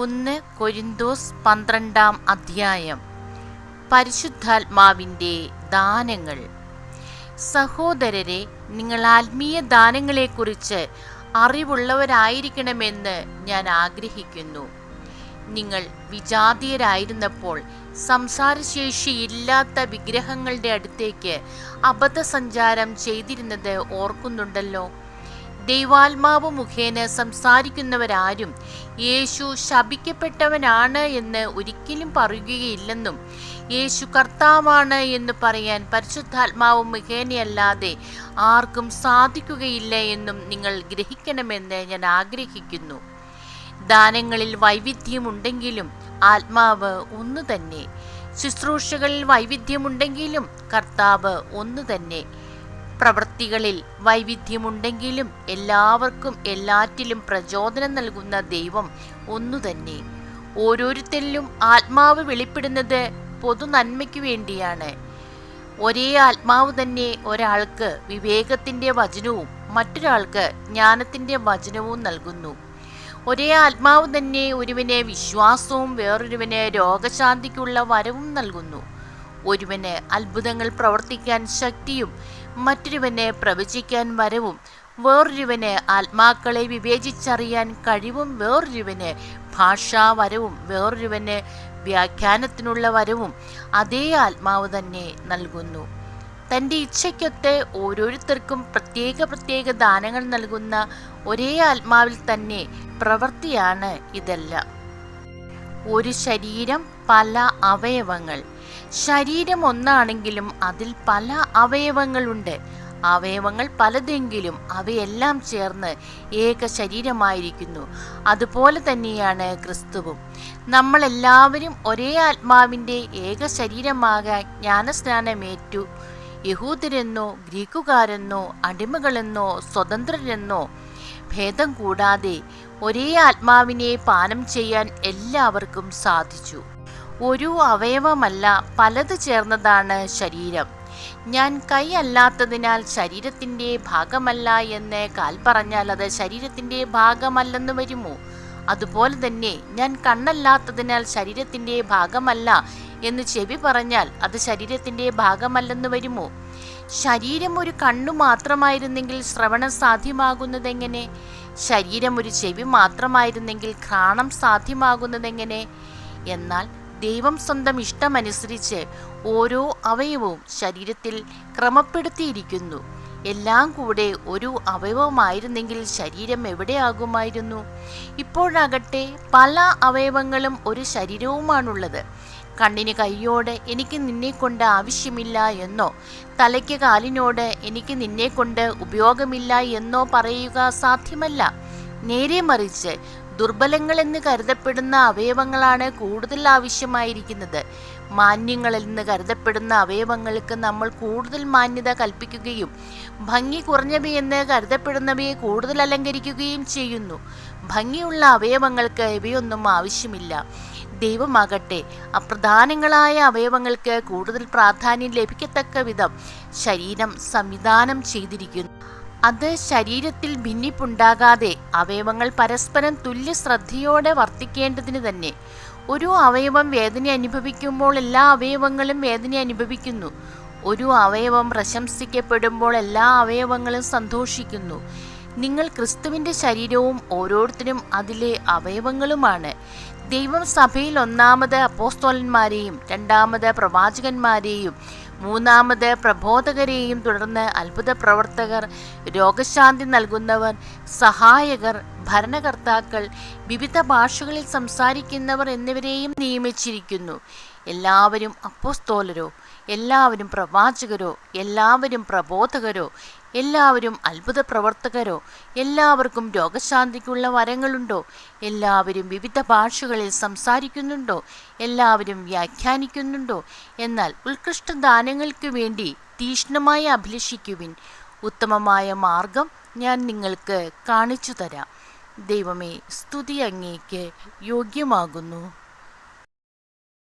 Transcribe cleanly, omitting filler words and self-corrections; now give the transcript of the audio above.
1 കൊരിന്തോസ് 12 അധ്യായം. പരിശുദ്ധാത്മാവിൻ്റെ ദാനങ്ങൾ. സഹോദരരെ, നിങ്ങൾ ആത്മീയ ദാനങ്ങളെക്കുറിച്ച് അറിവുള്ളവരായിരിക്കണമെന്ന് ഞാൻ ആഗ്രഹിക്കുന്നു. നിങ്ങൾ വിജാതീയരായിരുന്നപ്പോൾ സംസാരശേഷിയില്ലാത്ത വിഗ്രഹങ്ങളുടെ അടുത്തേക്ക് അബദ്ധസഞ്ചാരം ചെയ്തിരുന്നത് ഓർക്കുന്നുണ്ടല്ലോ. ദൈവാത്മാവ് മുഖേന സംസാരിക്കുന്നവരാരും യേശു ശപിക്കപ്പെട്ടവനാണ് എന്ന് ഒരിക്കലും പറയുകയില്ലെന്നും യേശു കർത്താവാണ് എന്ന് പറയാൻ പരിശുദ്ധാത്മാവ് മുഖേനയല്ലാതെ ആർക്കും സാധിക്കുകയില്ല എന്നും നിങ്ങൾ ഗ്രഹിക്കണമെന്ന് ഞാൻ ആഗ്രഹിക്കുന്നു. ദാനങ്ങളിൽ വൈവിധ്യമുണ്ടെങ്കിലും ആത്മാവ് ഒന്നു തന്നെ. ശുശ്രൂഷകളിൽ വൈവിധ്യമുണ്ടെങ്കിലും കർത്താവ് ഒന്നു തന്നെ. പ്രവൃത്തികളിൽ വൈവിധ്യമുണ്ടെങ്കിലും എല്ലാവർക്കും എല്ലാറ്റിലും പ്രചോദനം നൽകുന്ന ദൈവം ഒന്നു തന്നെ. ഓരോരുത്തരിലും ആത്മാവ് വെളിപ്പെടുന്നത് പൊതു നന്മയ്ക്ക് വേണ്ടിയാണ്. ഒരേ ആത്മാവ് തന്നെ ഒരാൾക്ക് വിവേകത്തിൻ്റെ വചനവും മറ്റൊരാൾക്ക് ജ്ഞാനത്തിൻ്റെ വചനവും നൽകുന്നു. ഒരേ ആത്മാവ് തന്നെ ഒരുവന് വിശ്വാസവും വേറൊരുവന് രോഗശാന്തിക്കുള്ള വരവും നൽകുന്നു. ഒരുവന് അത്ഭുതങ്ങൾ പ്രവർത്തിക്കാൻ ശക്തിയും മറ്റൊരുവന് പ്രവചിക്കാൻ വരവും, വേറൊരുവന് ആത്മാക്കളെ വിവേചിച്ചറിയാൻ കഴിവും, വേറൊരുവന് ഭാഷാവരവും, വേറൊരുവന് വ്യാഖ്യാനത്തിനുള്ള വരവും അതേ ആത്മാവ് തന്നെ നൽകുന്നു. തൻ്റെ ഇച്ഛയ്ക്കൊത്ത് ഓരോരുത്തർക്കും പ്രത്യേക ദാനങ്ങൾ നൽകുന്ന ഒരേ ആത്മാവിൽ തന്നെ പ്രവൃത്തിയാണ് ഇതെല്ലാം. ഒരു ശരീരം, പല അവയവങ്ങൾ. ശരീരം ഒന്നാണെങ്കിലും അതിൽ പല അവയവങ്ങളുണ്ട്. അവയവങ്ങൾ പലതെങ്കിലും അവയെല്ലാം ചേർന്ന് ഏക ശരീരമായിരിക്കുന്നു. അതുപോലെ തന്നെയാണ് ക്രിസ്തുവും. നമ്മളെല്ലാവരും ഒരേ ആത്മാവിൻ്റെ ഏക ശരീരമാകാൻ ജ്ഞാനസ്നാനമേറ്റു. യഹൂദരെന്നോ ഗ്രീക്കുകാരെന്നോ അടിമകളെന്നോ സ്വതന്ത്രരെന്നോ ഭേദം കൂടാതെ ഒരേ ആത്മാവിനെ പാനം ചെയ്യാൻ എല്ലാവർക്കും സാധിച്ചു. ഒരു അവയവമല്ല, പലത് ചേർന്നതാണ് ശരീരം. ഞാൻ കൈ അല്ലാത്തതിനാൽ ശരീരത്തിൻ്റെ ഭാഗമല്ല എന്ന് കാൽ പറഞ്ഞാൽ അത് ശരീരത്തിൻ്റെ ഭാഗമല്ലെന്ന് വരുമോ? അതുപോലെ തന്നെ ഞാൻ കണ്ണല്ലാത്തതിനാൽ ശരീരത്തിൻ്റെ ഭാഗമല്ല എന്ന് ചെവി പറഞ്ഞാൽ അത് ശരീരത്തിൻ്റെ ഭാഗമല്ലെന്ന് വരുമോ? ശരീരം ഒരു കണ്ണു മാത്രമായിരുന്നെങ്കിൽ ശ്രവണം സാധ്യമാകുന്നതെങ്ങനെ? ശരീരം ഒരു ചെവി മാത്രമായിരുന്നെങ്കിൽ ഘ്രാണം സാധ്യമാകുന്നതെങ്ങനെ? എന്നാൽ ദൈവം സ്വന്തം ഇഷ്ടമനുസരിച്ച് ഓരോ അവയവവും ശരീരത്തിൽ ക്രമപ്പെടുത്തിയിരിക്കുന്നു. എല്ലാം കൂടെ ഒരു അവയവമായിരുന്നെങ്കിൽ ശരീരം എവിടെയാകുമായിരുന്നു? ഇപ്പോഴാകട്ടെ പല അവയവങ്ങളും ഒരു ശരീരവുമാണുള്ളത്. കണ്ണിന് കൈയോട് എനിക്ക് നിന്നെക്കൊണ്ട് ആവശ്യമില്ല എന്നോ തലയ്ക്ക് കാലിനോട് എനിക്ക് നിന്നെക്കൊണ്ട് ഉപയോഗമില്ല എന്നോ പറയുക സാധ്യമല്ല. നേരെ മറിച്ച് ദുർബലങ്ങളെന്ന് കരുതപ്പെടുന്ന അവയവങ്ങളാണ് കൂടുതൽ ആവശ്യമായിരിക്കുന്നത്. മാന്യങ്ങളെന്ന് കരുതപ്പെടുന്ന അവയവങ്ങൾക്ക് നമ്മൾ കൂടുതൽ മാന്യത കൽപ്പിക്കുകയും ഭംഗി കുറഞ്ഞവയെന്ന് കരുതപ്പെടുന്നവയെ കൂടുതൽ അലങ്കരിക്കുകയും ചെയ്യുന്നു. ഭംഗിയുള്ള അവയവങ്ങൾക്ക് ഇവയൊന്നും ആവശ്യമില്ല. ദൈവമാകട്ടെ അപ്രധാനങ്ങളായ അവയവങ്ങൾക്ക് കൂടുതൽ പ്രാധാന്യം ലഭിക്കത്തക്ക വിധം ശരീരം സംവിധാനം ചെയ്തിരിക്കുന്നു. അത് ശരീരത്തിൽ ഭിന്നിപ്പുണ്ടാകാതെ അവയവങ്ങൾ പരസ്പരം തുല്യ ശ്രദ്ധയോടെ വർത്തിക്കേണ്ടതിന് തന്നെ. ഒരു അവയവം വേദന അനുഭവിക്കുമ്പോൾ എല്ലാ അവയവങ്ങളും വേദന അനുഭവിക്കുന്നു. ഒരു അവയവം പ്രശംസിക്കപ്പെടുമ്പോൾ എല്ലാ അവയവങ്ങളും സന്തോഷിക്കുന്നു. നിങ്ങൾ ക്രിസ്തുവിൻ്റെ ശരീരവും ഓരോരുത്തരും അതിലെ അവയവങ്ങളുമാണ്. ദൈവം സഭയിൽ ഒന്നാമത് അപ്പോസ്തലന്മാരെയും രണ്ടാമത് പ്രവാചകന്മാരെയും മൂന്നാമത് പ്രബോധകരെയും തുടർന്ന് അത്ഭുത പ്രവർത്തകർ, രോഗശാന്തി നൽകുന്നവർ, സഹായകർ, ഭരണകർത്താക്കൾ, വിവിധ ഭാഷകളിൽ സംസാരിക്കുന്നവർ എന്നിവരെയും നിയമിച്ചിരിക്കുന്നു. എല്ലാവരും അപ്പോസ്തോലരോ, എല്ലാവരും പ്രവാചകരോ, എല്ലാവരും പ്രബോധകരോ, എല്ലാവരും അത്ഭുത പ്രവർത്തകരോ, എല്ലാവർക്കും രോഗശാന്തിക്കുള്ള വരങ്ങളുണ്ടോ? എല്ലാവരും വിവിധ ഭാഷകളിൽ സംസാരിക്കുന്നുണ്ടോ? എല്ലാവരും വ്യാഖ്യാനിക്കുന്നുണ്ടോ? എന്നാൽ ഉത്കൃഷ്ട ദാനങ്ങൾക്ക് വേണ്ടി തീക്ഷ്ണമായി അഭിലഷിക്കുവിൻ. ഉത്തമമായ മാർഗം ഞാൻ നിങ്ങൾക്ക് കാണിച്ചു തരാം. ദൈവമേ, സ്തുതി അങ്ങേക്ക് യോഗ്യമാകുന്നു.